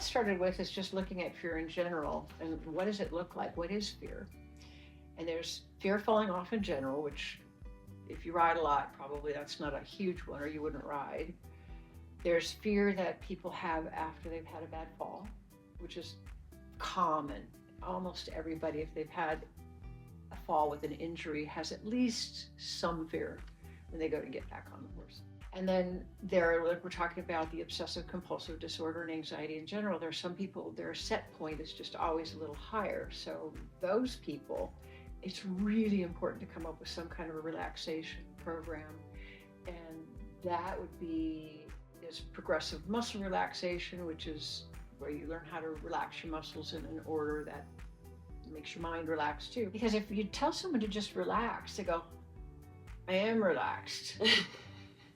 that started with is just looking at fear in general, and what does it look like? What is fear? And there's fear of falling off in general, which if you ride a lot, probably that's not a huge one, or you wouldn't ride. There's fear that people have after they've had a bad fall, which is common. Almost everybody, if they've had a fall with an injury, has at least some fear when they go to get back on the horse. And then we're talking about the obsessive compulsive disorder and anxiety in general. There are some people, their set point is just always a little higher. So those people, it's really important to come up with some kind of a relaxation program. And that would be progressive muscle relaxation, which is where you learn how to relax your muscles in an order that makes your mind relax too. Because if you tell someone to just relax, they go, I am relaxed.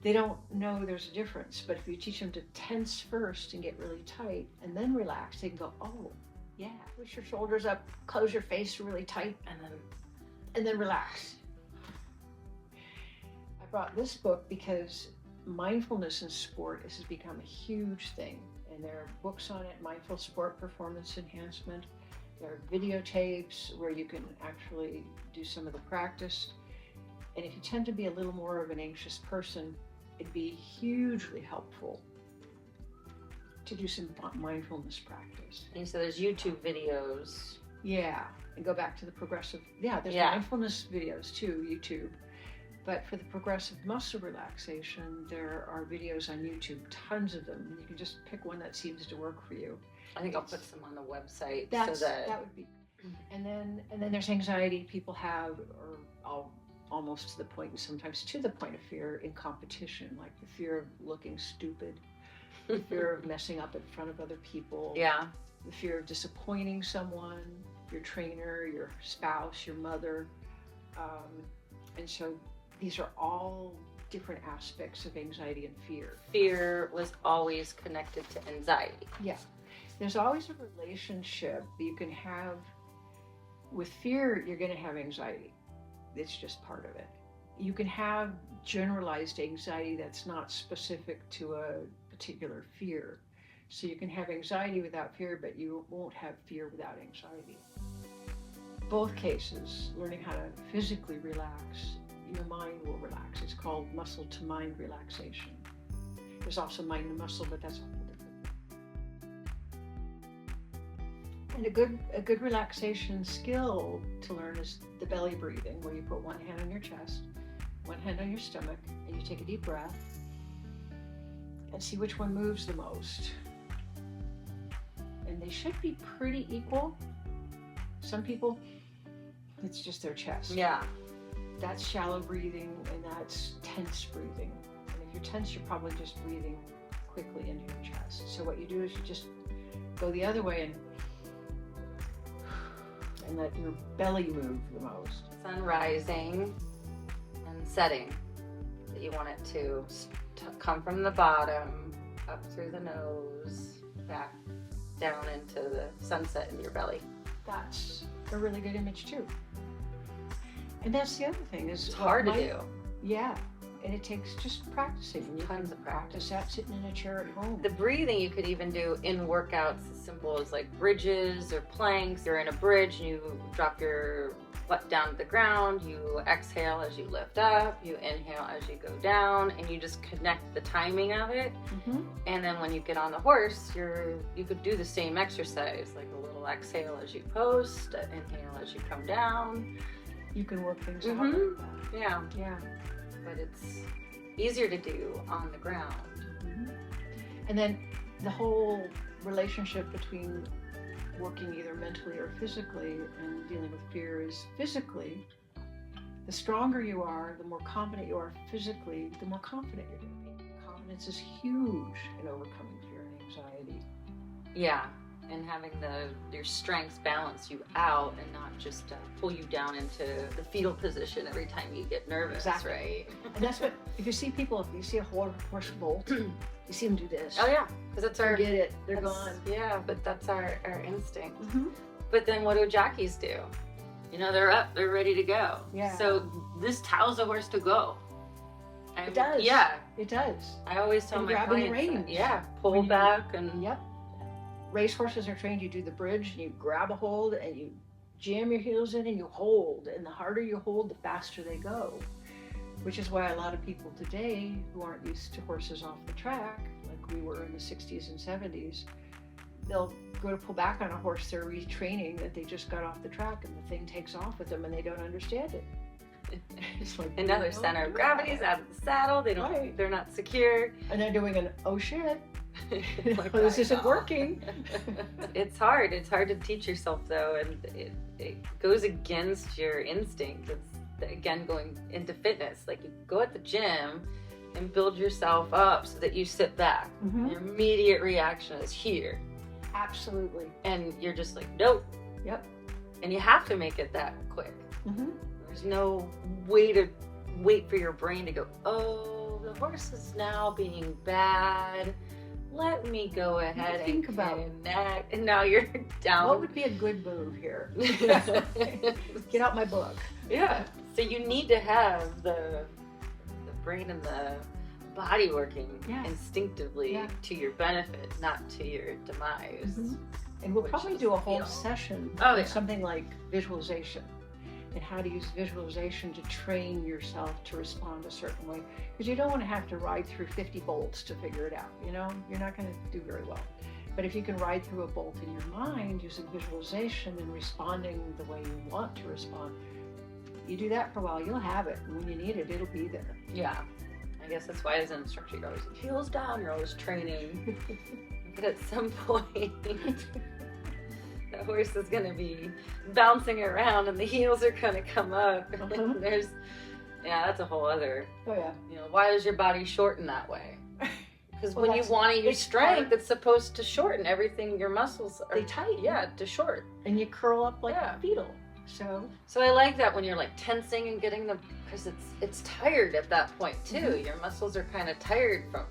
They don't know there's a difference. But if you teach them to tense first and get really tight and then relax, they can go, oh yeah, push your shoulders up, close your face really tight, and then relax. I brought this book because mindfulness in sport has become a huge thing, and there are books on it, mindful sport performance enhancement. There are videotapes where you can actually do some of the practice. And if you tend to be a little more of an anxious person, it'd be hugely helpful to do some mindfulness practice. And so there's YouTube videos. Yeah, and go back to the progressive, there's mindfulness videos too, YouTube. But for the progressive muscle relaxation, there are videos on YouTube, tons of them. And you can just pick one that seems to work for you. I think I'll put some on the website. That would be. And then there's anxiety people have, or almost to the point, and sometimes to the point of fear in competition, like the fear of looking stupid, the fear of messing up in front of other people. Yeah. The fear of disappointing someone, your trainer, your spouse, your mother. And so these are all different aspects of anxiety and fear. Fear was always connected to anxiety. Yeah. There's always a relationship that you can have with fear. You're going to have anxiety. It's just part of it. You can have generalized anxiety that's not specific to a particular fear. So you can have anxiety without fear, but you won't have fear without anxiety. Both cases, learning how to physically relax, your mind will relax. It's called muscle to mind relaxation. There's also mind to muscle, but that's a whole different thing. And a good relaxation skill to learn is the belly breathing, where you put one hand on your chest, one hand on your stomach, and you take a deep breath and see which one moves the most. And they should be pretty equal. Some people, it's just their chest. Yeah. That's shallow breathing, and that's tense breathing. And if you're tense, you're probably just breathing quickly into your chest. So what you do is you just go the other way and let your belly move the most. Sun rising and setting. That you want it to come from the bottom, up through the nose, back down into the sunset in your belly. That's a really good image too. And that's the other thing is it's hard to do. Yeah, and it takes just practicing. You Tons of practice. That sitting in a chair at home. The breathing you could even do in workouts as simple as like bridges or planks. You're in a bridge and you drop your butt down to the ground. You exhale as you lift up. You inhale as you go down, and you just connect the timing of it. Mm-hmm. And then when you get on the horse, you could do the same exercise, like a little exhale as you post, inhale as you come down. You can work things Mm-hmm. out like that. Yeah. Yeah. But it's easier to do on the ground. Mm-hmm. And then the whole relationship between working either mentally or physically and dealing with fear is physically, the stronger you are, the more confident you are physically, the more confident you're going to be. Confidence is huge in overcoming fear and anxiety. Yeah. And having your strengths balance you out and not just pull you down into the fetal position every time you get nervous. Exactly. Right? And that's what, if you see a horse bolt, you see them do this. Oh yeah, because that's our... Forget it, they're gone. Yeah, but that's our instinct. Mm-hmm. But then what do jockeys do? You know, they're up, they're ready to go. Yeah. So this tells a horse to go. It does. Yeah. It does. I always tell and my grabbing clients the reins. pull back and... Yep. racehorses are trained, you do the bridge and you grab a hold and you jam your heels in and you hold. And the harder you hold, the faster they go. Which is why a lot of people today who aren't used to horses off the track, like we were in the 60s and 70s, they'll go to pull back on a horse they're retraining that they just got off the track and the thing takes off with them and they don't understand it. It's like, and now their center of gravity is out of the saddle. They don't. Right. They're not secure. And they're doing an oh shit, Like, this I isn't know. working. It's hard. It's hard to teach yourself though, and it goes against your instinct. It's again going into fitness. Like you go at the gym and build yourself up so that you sit back. Mhm. Your immediate reaction is here, Absolutely. and you're just like nope. Yep. And you have to make it that quick. Mm-hmm. There's no way to wait for your brain to go, oh, the horse is now being bad. Let me go ahead and think about it. connect. And now you're down. What would be a good move here? Get out my book. Yeah. So you need to have the brain and the body working Yeah. instinctively Yeah. to your benefit, not to your demise. Mhm. And we'll Which probably is do a whole feel. session Oh, on yeah. something like visualization and how to use visualization to train yourself to respond a certain way. Because you don't want to have to ride through 50 bolts to figure it out. You know, you're not going to do very well. But if you can ride through a bolt in your mind using visualization and responding the way you want to respond, you do that for a while, you'll have it. And when you need it, it'll be there. Yeah. I guess that's why as an instructor you're always heels down, you're always training. But at some point the horse is going to be bouncing around and the heels are going to come up. Uh-huh. There's, yeah, that's a whole other, Oh, yeah. why is your body shorten that way? Because Well, when you want to use it's strength, hard. it's supposed to shorten everything. Your muscles are They tighten. Yeah, to short. And you curl up like Yeah. a fetal. So, So I like that when you're like tensing and getting the, because it's tired at that point too. Mhm. Your muscles are kind of tired from,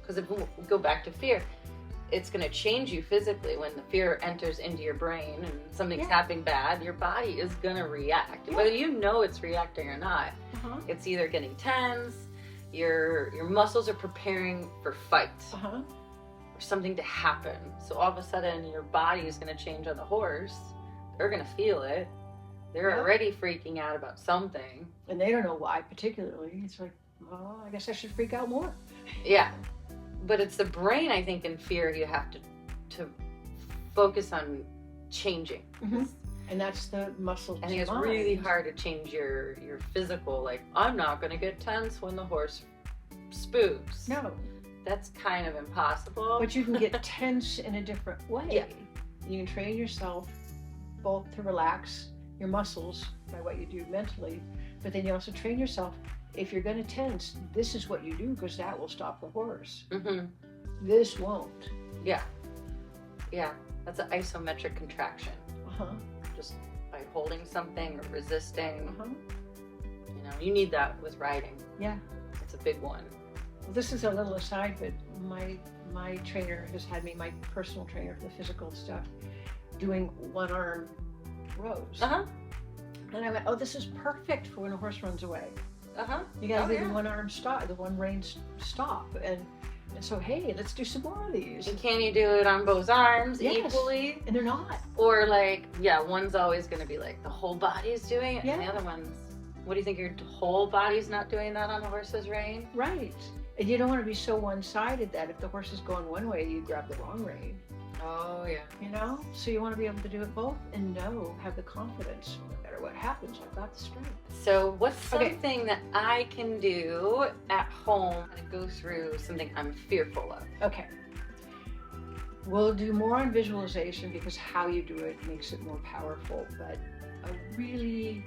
because if we go back to fear, it's going to change you physically when the fear enters into your brain and something's Yeah. happening bad. Your body is going to react, Yeah. whether you know it's reacting or not. uh-huh. It's either getting tense, your muscles are preparing for fight. Uh-huh. Or something to happen. So all of a sudden your body is going to change on the horse. They're going to feel it. They're Yep. already freaking out about something. And they don't know why particularly. It's like, well, I guess I should freak out more. Yeah. But it's the brain, I think, in fear you have to focus on changing. Mhm. And that's the muscle. I think it's really hard to change your physical, like, I'm not going to get tense when the horse spooks. No, That's kind of impossible. but you can get tense in a different way. Yeah. You can train yourself both to relax your muscles by what you do mentally, but then you also train yourself, if you're going to tense, this is what you do because that will stop the horse. Mm-hmm. This won't. Yeah. Yeah. That's an isometric contraction. Uh-huh. Just by holding something or resisting. Uh-huh. You need that with riding. Yeah. It's a big one. Well, this is a little aside, but my trainer has had me, my personal trainer for the physical stuff, doing one-arm rows. Uh-huh. And I went, oh, this is perfect for when a horse runs away. Uh-huh. You gotta do yeah. the one-arm stop, the one-rein stop. And so, hey, let's do some more of these. And can you do it on both arms Yes. equally? And they're not. Or like, yeah, one's always going to be like the whole body's doing it, and the Yeah. other one's, what do you think, your whole body's not doing that on a horse's rein? Right. And you don't want to be so one-sided that if the horse is going one way, you grab the wrong rein. Oh, yeah. You know? So you want to be able to do it both and have the confidence, no matter what happens, I've got the strength. So what's Okay. something that I can do at home to go through something I'm fearful of? Okay. We'll do more on visualization because how you do it makes it more powerful, but a really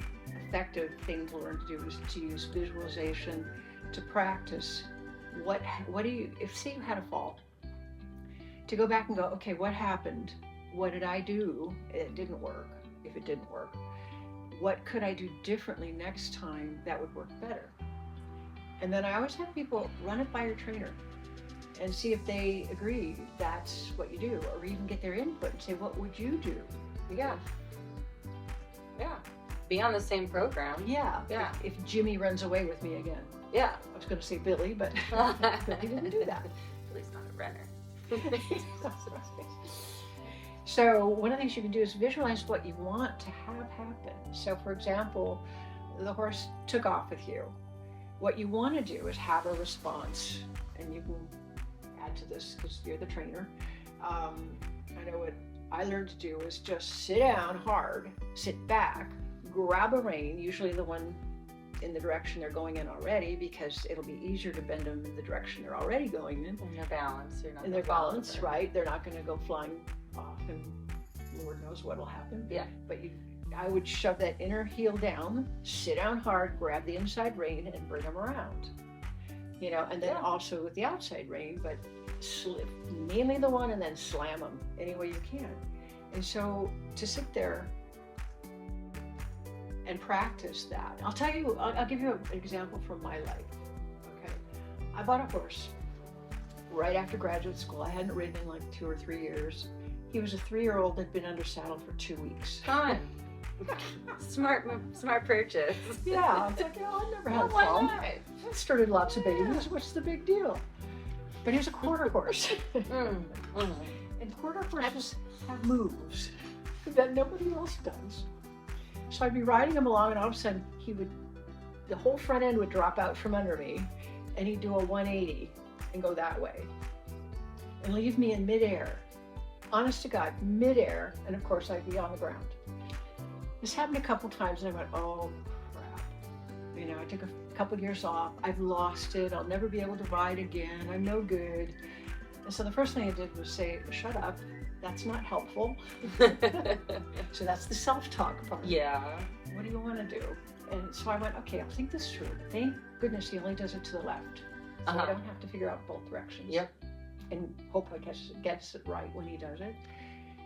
effective thing to learn to do is to use visualization to practice what do you, if say you had a fall, to go back and go, okay, what happened? What did I do? It didn't work. If it didn't work, what could I do differently next time that would work better? And then I always have people run it by your trainer and see if they agree that's what you do, or even get their input and say, what would you do? Yeah. Yeah. Be on the same program. Yeah. Yeah. If Jimmy runs away with me again. Yeah. I was going to say Billy, but Billy didn't do that. At least not a runner. So one of the things you can do is visualize what you want to have happen. So for example, the horse took off with you. What you want to do is have a response, and you can add to this because you're the trainer. I know what I learned to do is just sit down hard, sit back, grab a rein, usually the one in the direction they're going in already, because it'll be easier to bend them in the direction they're already going in. And their balance. You're not and their balance, right? They're not going to go flying off, and Lord knows what'll happen. Yeah. But I would shove that inner heel down, sit down hard, grab the inside rein, and bring them around. You know, and then also with the outside rein, but mainly the one, and then slam them any way you can. And so to sit there and practice that. I'll tell you, I'll give you an example from my life. Okay. I bought a horse right after graduate school. I hadn't ridden in like 2 or 3 years. He was a 3-year-old that'd been under saddle for 2 weeks. Fun. Smart purchase. Yeah, it's like, I've never had a problem. I started lots of babies. What's the big deal? But he was a quarter horse. And quarter horses have moves that nobody else does. So I'd be riding him along, and all of a sudden the whole front end would drop out from under me, and he'd do a 180 and go that way and leave me in midair. Honest to God, midair, and of course I'd be on the ground. This happened a couple times, and I went, oh crap. You know, I took a couple years off. I've lost it. I'll never be able to ride again. I'm no good. And so the first thing I did was say, shut up. That's not helpful. So that's the self-talk part. Yeah. What do you want to do? And so I went, okay, I'll think this through. Thank goodness he only does it to the left. So I don't have to figure out both directions. Yep. And hope I gets it right when he does it.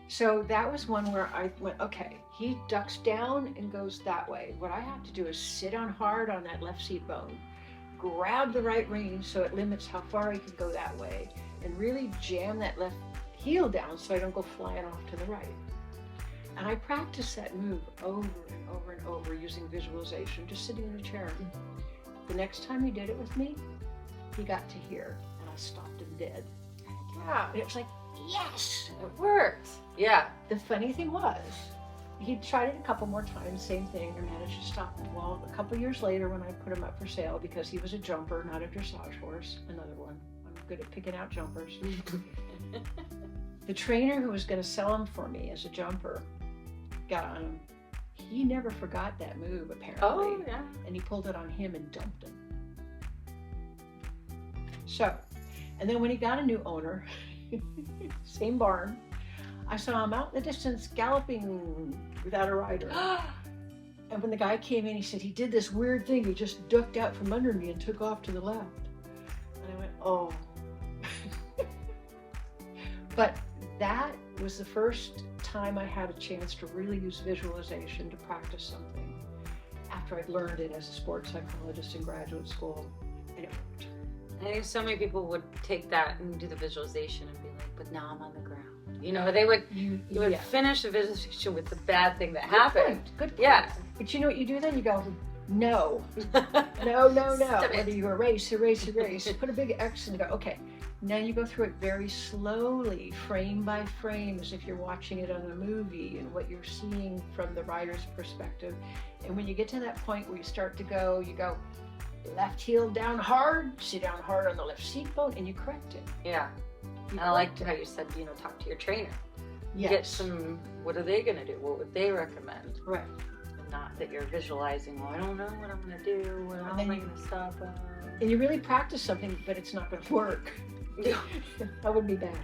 So that was one where I went, okay, he ducks down and goes that way. What I have to do is sit on hard on that left seat bone, grab the right rein so it limits how far he can go that way, and really jam that left heel down so I don't go flying off to the right. And I practiced that move over and over and over using visualization, just sitting in a chair. The next time he did it with me, he got to here, and I stopped him dead. Yeah. And it was like, yes, it worked. Yeah. The funny thing was, he tried it a couple more times, same thing, and managed to stop him. Well, a couple years later, when I put him up for sale, because he was a jumper, not a dressage horse, another one. I'm good at picking out jumpers. The trainer who was going to sell him for me as a jumper got on him. He never forgot that move, apparently. Oh, yeah. And he pulled it on him and dumped him. So, and then when he got a new owner, same barn, I saw him out in the distance galloping without a rider. And when the guy came in, he said, he did this weird thing. He just ducked out from under me and took off to the left. And I went, oh. But that was the first time I had a chance to really use visualization to practice something after I'd learned it as a sports psychologist in graduate school, and it worked. I think so many people would take that and do the visualization and be like, but now I'm on the ground. You know, they would you would finish the visualization with the bad thing that happened. Good point. Yeah. But you know what you do then? You go, no. No. Whether you erase. Put a big X and go, okay. Now you go through it very slowly, frame by frame, as if you're watching it on a movie, and what you're seeing from the rider's perspective. And when you get to that point where you start to go, you go left heel down hard, sit down hard on the left seat bone, and you correct it. Yeah. And I liked how you said, you know, talk to your trainer. Yes. Get some, what are they going to do? What would they recommend? Right. And not that you're visualizing, well, I don't know what I'm going to do. How am I going to stop? And you really practice something, but it's not going to work. That would be bad.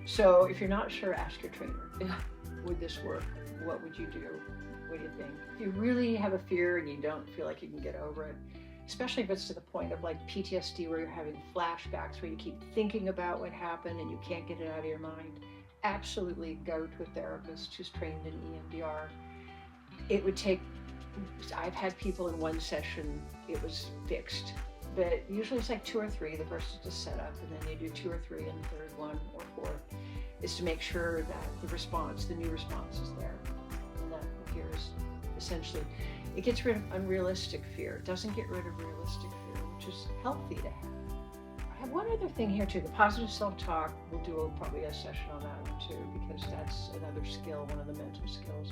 So if you're not sure, ask your trainer. Yeah. Would this work? What would you do? What do you think? If you really have a fear and you don't feel like you can get over it, especially if it's to the point of like PTSD where you're having flashbacks where you keep thinking about what happened and you can't get it out of your mind, absolutely go to a therapist who's trained in EMDR. It would take, I've had people in one session, it was fixed. But usually it's like 2 or 3. The first is to set up, and then you do 2 or 3, and the third one or fourth is to make sure that the new response is there. And that appears essentially, it gets rid of unrealistic fear. It doesn't get rid of realistic fear, which is healthy to have. I have one other thing here too, the positive self-talk, we'll do probably a session on that one too, because that's another skill, one of the mental skills.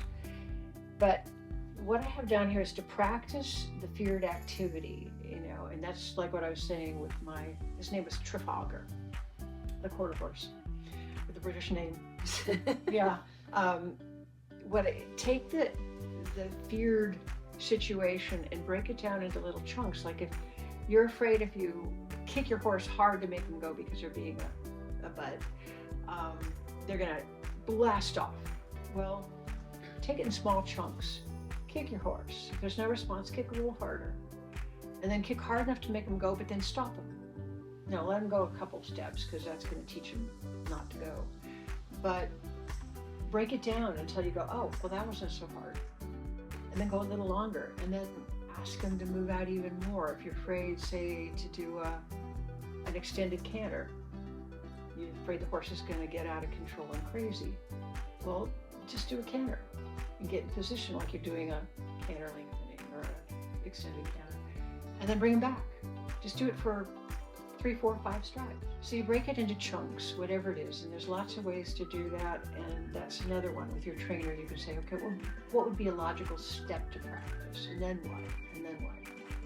But what I have down here is to practice the feared activity, and that's like what I was saying with his name was Trafalgar, the quarter horse, with the British name. Yeah. Take the feared situation and break it down into little chunks. Like if you're afraid, if you kick your horse hard to make them go because you're being a bud, they're gonna blast off. Well, take it in small chunks. Kick your horse. If there's no response, kick a little harder. And then kick hard enough to make them go, but then stop them. No, let them go a couple steps, because that's going to teach them not to go. But break it down until you go, oh, well, that wasn't so hard. And then go a little longer. And then ask them to move out even more. If you're afraid, say, to do an extended canter, you're afraid the horse is going to get out of control and crazy. Well, just do a canter. And get in position like you're doing a canter lengthening or an extended canter. And then bring them back. Just do it for 3, 4, 5 strides. So you break it into chunks, whatever it is. And there's lots of ways to do that. And that's another one. With your trainer, you can say, okay, well, what would be a logical step to practice? And then what? And then what?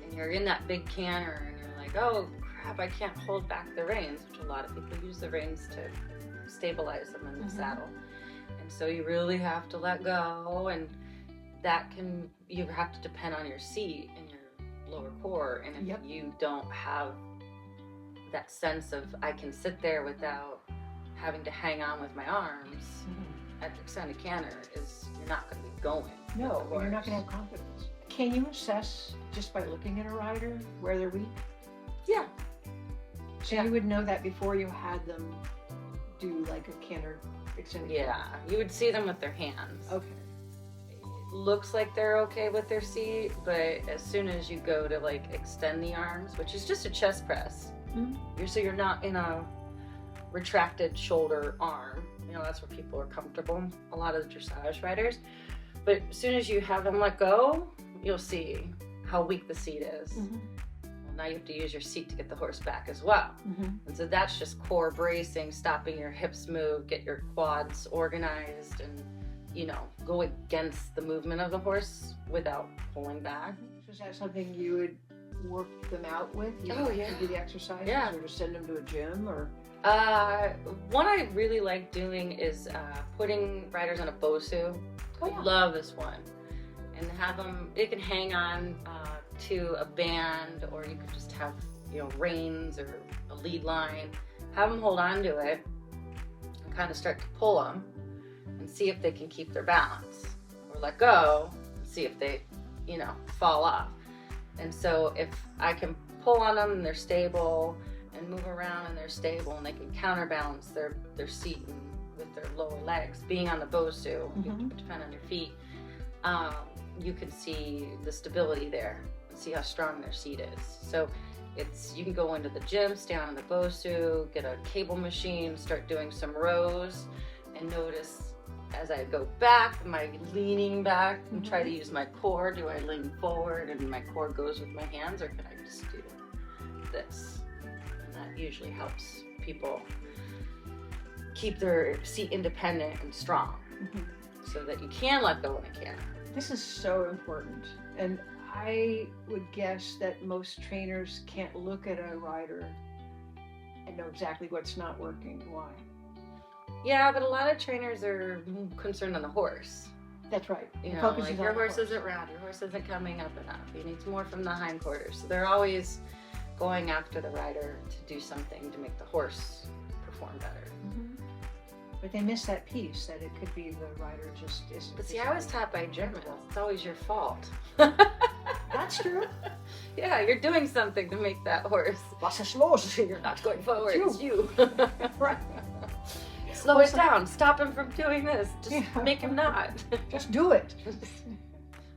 And you're in that big canter and you're like, oh crap, I can't hold back the reins, which a lot of people use the reins to stabilize them in the saddle. And so you really have to let go, and you have to depend on your seat and your lower core. And if you don't have that sense of, I can sit there without having to hang on with my arms at the extended canter, you're not going to be going. No, you're not going to have confidence. Can you assess just by looking at a rider where they're weak? Yeah. So you would know that before you had them do like a canter extended canter? Yeah, you would see them with their hands. Okay. It looks like they're okay with their seat, but as soon as you go to like extend the arms, which is just a chest press, you're not in a retracted shoulder arm. That's where people are comfortable, a lot of the dressage riders. But as soon as you have them let go, you'll see how weak the seat is. Well, now you have to use your seat to get the horse back as well. And so that's just core bracing, stopping your hips move, get your quads organized, and go against the movement of the horse without pulling back. Is that something you would work them out with? To do the exercises? Or to send them to a gym? Or one I really like doing is putting riders on a Bosu. Love this one. And have them, it can hang on to a band, or you could just have reins or a lead line. Have them hold on to it and kind of start to pull them and see if they can keep their balance, or let go and see if they fall off. And so if I can pull on them and they're stable, and move around and they're stable, and they can counterbalance their seat with their lower legs, being on the Bosu, you depend on your feet, you can see the stability there and see how strong their seat is. So you can go into the gym, stay on the Bosu, get a cable machine, start doing some rows, and notice as I go back, am I leaning back and try to use my core? Do I lean forward and my core goes with my hands, or can I just do this? And that usually helps people keep their seat independent and strong, so that you can let go when it can. This is so important. And I would guess that most trainers can't look at a rider and know exactly what's not working. Why? Yeah, but a lot of trainers are concerned on the horse. That's right. Like your horse isn't round, your horse isn't coming up enough, he needs more from the hindquarters. So they're always going after the rider to do something to make the horse perform better. But they miss that piece, that it could be the rider just isn't. But see, I was taught by Germans, it's always your fault. That's true. Yeah, you're doing something to make that horse. Was ist los? You're not going forward, it's you. Right. Slow it down, stop him from doing this, just make him not. Just do it.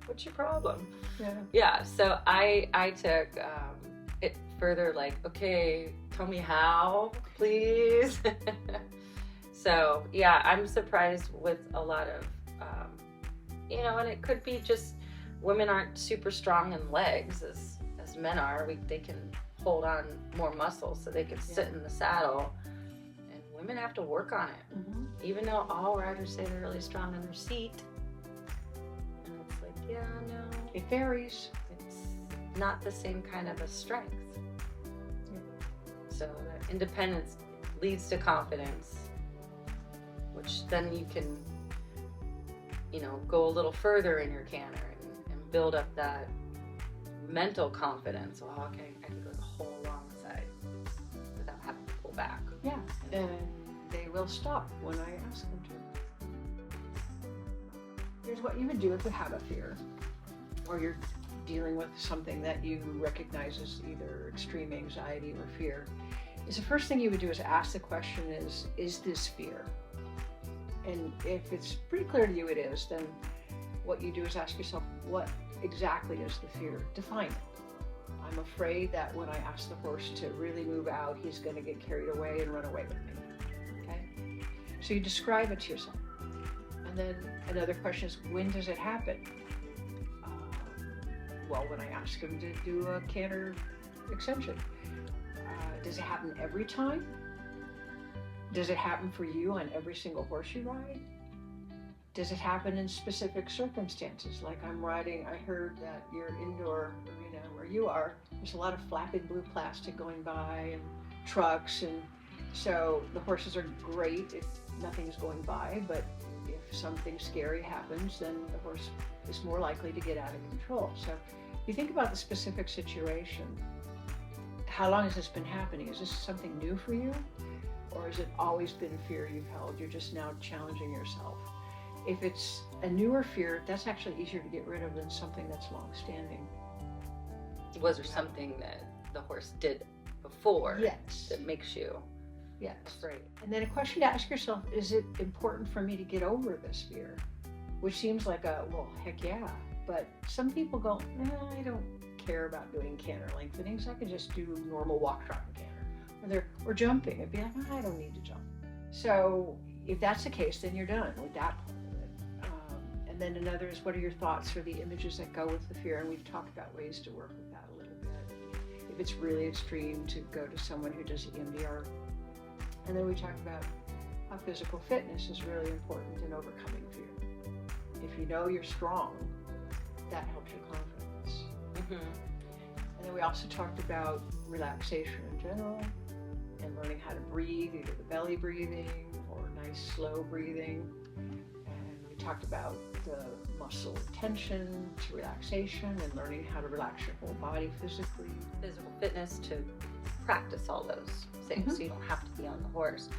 What's your problem? Yeah, so I took it further, like, okay, tell me how, please. So yeah, I'm surprised with a lot of, and it could be just women aren't super strong in legs as men are. They can hold on more muscles so they can sit in the saddle. And women have to work on it. Mm-hmm. Even though all riders say they're really strong in their seat. And it's like, yeah, no. It varies. It's not the same kind of a strength. So that independence leads to confidence, which then you can, go a little further in your canter and build up that mental confidence. Well, okay, I can go the whole long side without having to pull back. Yeah, and they will stop when I ask them to. Here's what you would do if you have a fear, or you're dealing with something that you recognize as either extreme anxiety or fear. Is the first thing you would do is ask the question is this fear? And if it's pretty clear to you it is, then what you do is ask yourself, what exactly is the fear? Define it. I'm afraid that when I ask the horse to really move out, he's going to get carried away and run away with me. Okay? So you describe it to yourself. And then another question is, when does it happen? Well, when I ask him to do a canter extension. Does it happen every time? Does it happen for you on every single horse you ride? Does it happen in specific circumstances? Like I'm riding, I heard that your indoor arena where you are, there's a lot of flapping blue plastic going by and trucks, and so the horses are great if nothing's going by, but if something scary happens, then the horse is more likely to get out of control. So if you think about the specific situation, how long has this been happening? Is this something new for you? Or has it always been a fear you've held? You're just now challenging yourself. If it's a newer fear, that's actually easier to get rid of than something that's long-standing. Was there something that the horse did before Yes. that makes you Yes. afraid? And then a question to ask yourself, is it important for me to get over this fear? Which seems like well, heck yeah. But some people go, I don't care about doing canter lengthenings. I can just do normal walk, trot, and canter. Or jumping. It'd be like, I don't need to jump. So if that's the case, then you're done with that part of it. And then another is, what are your thoughts or the images that go with the fear? And we've talked about ways to work with that a little bit. If it's really extreme, to go to someone who does EMDR. And then we talked about how physical fitness is really important in overcoming fear. If you know you're strong, that helps your confidence. Mm-hmm. And then we also talked about relaxation in general and learning how to breathe, either the belly breathing or nice slow breathing. And we talked about the muscle tension to relaxation and learning how to relax your whole body physically. Physical fitness to practice all those things so you don't have to be on the horse.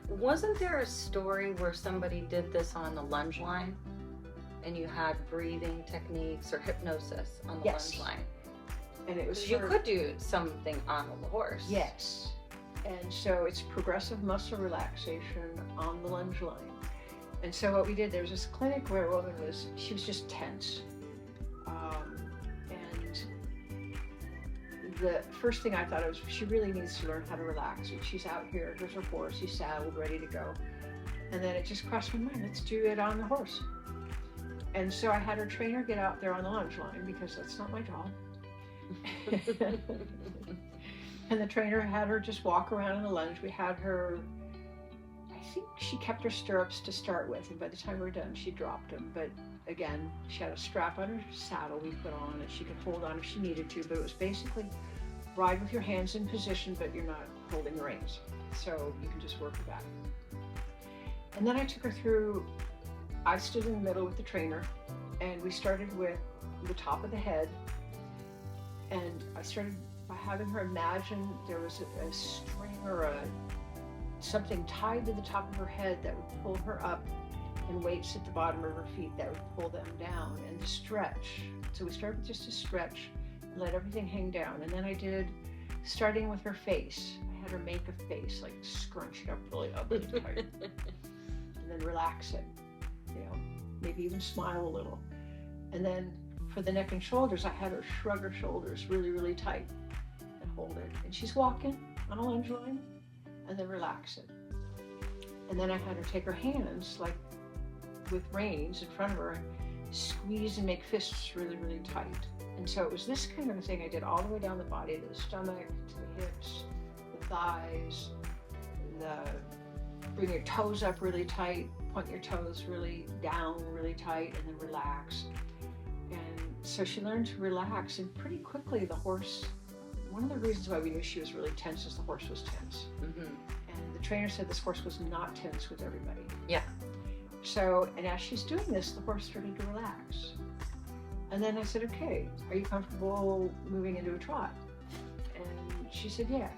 Wasn't there a story where somebody did this on the lunge line and you had breathing techniques or hypnosis on the Yes. lunge line? And it was You could do something on the horse. Yes. And so it's progressive muscle relaxation on the lunge line. And so what we did, there was this clinic where a woman she was just tense. And the first thing I thought of was, she really needs to learn how to relax. And she's out here, here's her horse, he's saddled, ready to go. And then it just crossed my mind, let's do it on the horse. And so I had her trainer get out there on the lunge line, because that's not my job. And the trainer had her just walk around in the lunge. We had her, I think she kept her stirrups to start with, and by the time we were done, she dropped them. But again, she had a strap on her saddle we put on that she could hold on if she needed to, but it was basically ride with your hands in position, but you're not holding the reins. So you can just work with that. And then I took her through, I stood in the middle with the trainer, and we started with the top of the head. And I started by having her imagine there was a string or something tied to the top of her head that would pull her up, and weights at the bottom of her feet that would pull them down, and to stretch. So we started with just a stretch, let everything hang down. And then I did, starting with her face, I had her make a face, like scrunch it up really tight, and then relax it, maybe even smile a little. And then for the neck and shoulders, I had her shrug her shoulders really, really tight and hold it. And she's walking on a lunge line, and then relax it. And then I had her take her hands, like with reins in front of her, and squeeze and make fists really, really tight. And so it was this kind of a thing I did all the way down the body, the stomach, to the hips, the thighs, bring your toes up really tight, point your toes really down really tight, and then relax. And so she learned to relax, and pretty quickly the horse, one of the reasons why we knew she was really tense is the horse was tense. Mm-hmm. And the trainer said this horse was not tense with everybody. Yeah. So, and as she's doing this, the horse started to relax. And then I said, okay, are you comfortable moving into a trot? And she said, yeah.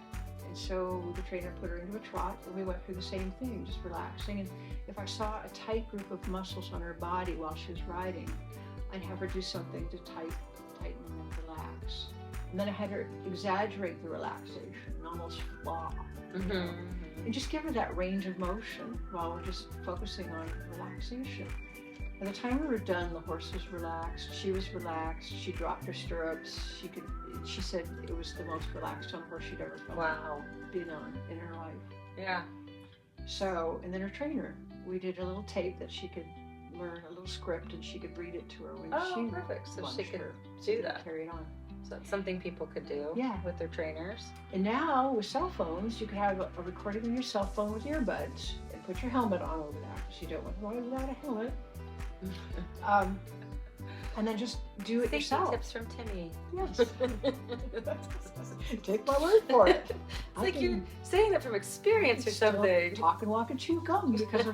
And so the trainer put her into a trot, and we went through the same thing, just relaxing. And if I saw a tight group of muscles on her body while she was riding, I'd have her do something to tighten and relax. And then I had her exaggerate the relaxation and almost flaw. Mm-hmm. And just give her that range of motion while we're just focusing on relaxation. By the time we were done, the horse was relaxed, she was relaxed, she dropped her stirrups, she said it was the most relaxed on horse she'd ever felt. Wow. Been on in her life. Yeah. So, and then her trainer, we did a little tape that she could learn, a little script, and she could read it to her when she perfect. So she could her, do that. Carry it on. So that's something people could do with their trainers. And now with cell phones, you could have a recording on your cell phone with earbuds and put your helmet on over that because you don't want to ride without a helmet. And then just do it yourself. Tips from Timmie. Yes. Take my word for it. It's like you're saying that from experience or something. Talk and walk and chew gum because